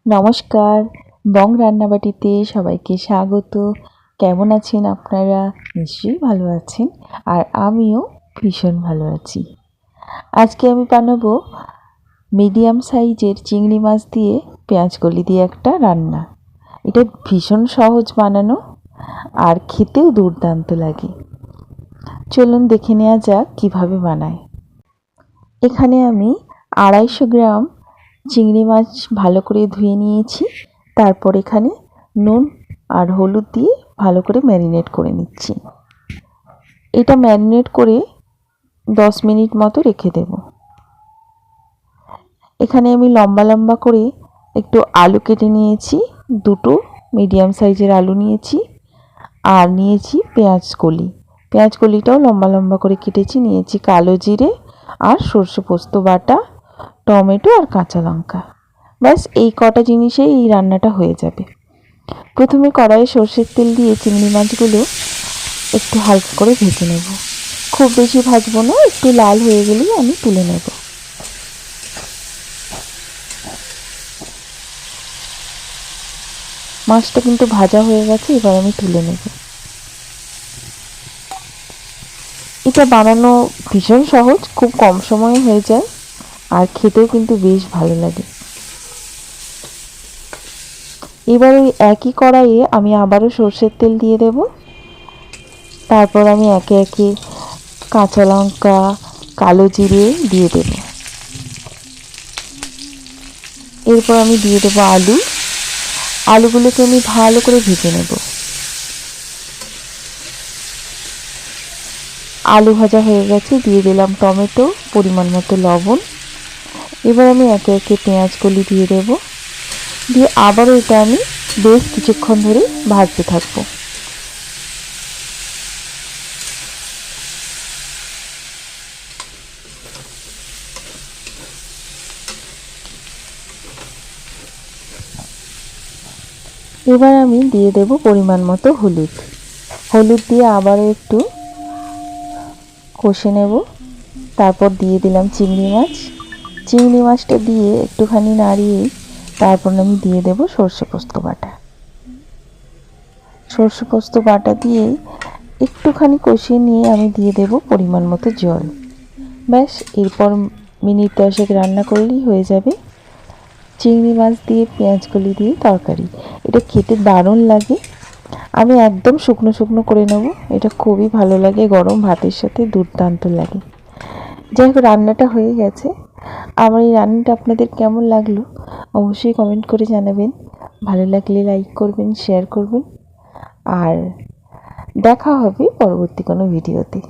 নমস্কার, বং রান্নাবাটিতে সবাইকে স্বাগত। কেমন আছেন আপনারা? নিশ্চয়ই ভালো আছেন, আর আমিও ভীষণ ভালো আছি। আজকে আমি বানাবো মিডিয়াম সাইজের চিংড়ি মাছ দিয়ে পেঁয়াজকলি দিয়ে একটা রান্না। এটা ভীষণ সহজ বানানো আর খেতেও দুর্দান্ত লাগে। চলুন দেখে নেওয়া যাক কীভাবে বানায়। এখানে আমি 250 গ্রাম চিংড়ি মাছ ভালো করে ধুয়ে নিয়েছি। তারপর এখানে নুন আর হলুদ দিয়ে ভালো করে ম্যারিনেট করে নিচ্ছি। এটা ম্যারিনেট করে 10 মিনিট মতো রেখে দেব। এখানে আমি লম্বা লম্বা করে একটু আলু কেটে নিয়েছি, দুটো মিডিয়াম সাইজের আলু নিয়েছি, আর নিয়েছি পেঁয়াজ কলিটাও লম্বা লম্বা করে কেটেছি। নিয়েছি কালো জিরে আর সর্ষে পোস্ত বাটা, টমেটো আর কাঁচা লঙ্কা। ব্যাস এই কটা জিনিসেই এই রান্নাটা হয়ে যাবে। প্রথমে কড়াইয়ে সর্ষের তেল দিয়ে চিংড়ি মাছগুলো একটু হালকা করে ভেজে নেব। খুব বেশি ভাজবো না, একটু লাল হয়ে গেলেই আমি তুলে নেব। মাছটা কিন্তু ভাজা হয়ে গেছে, এবার আমি তুলে নেব। এটা বানানো ভীষণ সহজ, খুব কম সময়ে হয়ে যায় আর খেতেও কিন্তু বেশ ভালো লাগে। এবার ওই একই কড়াইয়ে আমি আবারও সর্ষের তেল দিয়ে দেব। তারপর আমি একে একে কাঁচা লঙ্কা, কালো জিরে দিয়ে দেব। এরপর আমি দিয়ে দেবো আলুগুলোকে আমি ভালো করে ভেজে নেব। আলু ভাজা হয়ে গেছে, দিয়ে দিলাম টমেটো, পরিমাণ মতো লবণ। এবার আমি একে একে পেঁয়াজকলি দিয়ে দেব, দিয়ে আবারও এটা আমি বেশ কিছুক্ষণ ধরে ভাজতে থাকবো। এবার আমি দিয়ে দেব পরিমাণ মতো হলুদ দিয়ে আবারও একটু কষে নেব। তারপর দিয়ে দিলাম চিংড়ি মাছটা দিয়ে একটুখানি নাড়িয়ে তারপর আমি দিয়ে দেব সর্ষে পোস্ত বাটা দিয়ে একটুখানি কষিয়ে নিয়ে আমি দিয়ে দেব পরিমাণ মতো জল। ব্যাস এরপর মিনিট 10 রান্না করলেই হয়ে যাবে চিংড়ি মাছ দিয়ে পেঁয়াজকলি দিয়ে তরকারি। এটা খেতে দারুণ লাগে। আমি একদম শুকনো শুকনো করে নেব, এটা খুবই ভালো লাগে, গরম ভাতের সাথে দুর্দান্ত লাগে। যাই হোক, রান্নাটা হয়ে গেছে। আমার এই রান্নাটা আপনাদের কেমন লাগলো অবশ্যই কমেন্ট করে জানাবেন। ভালো লাগলে লাইক করবেন, শেয়ার করবেন, আর দেখা হবে পরবর্তী কোনো ভিডিওতে।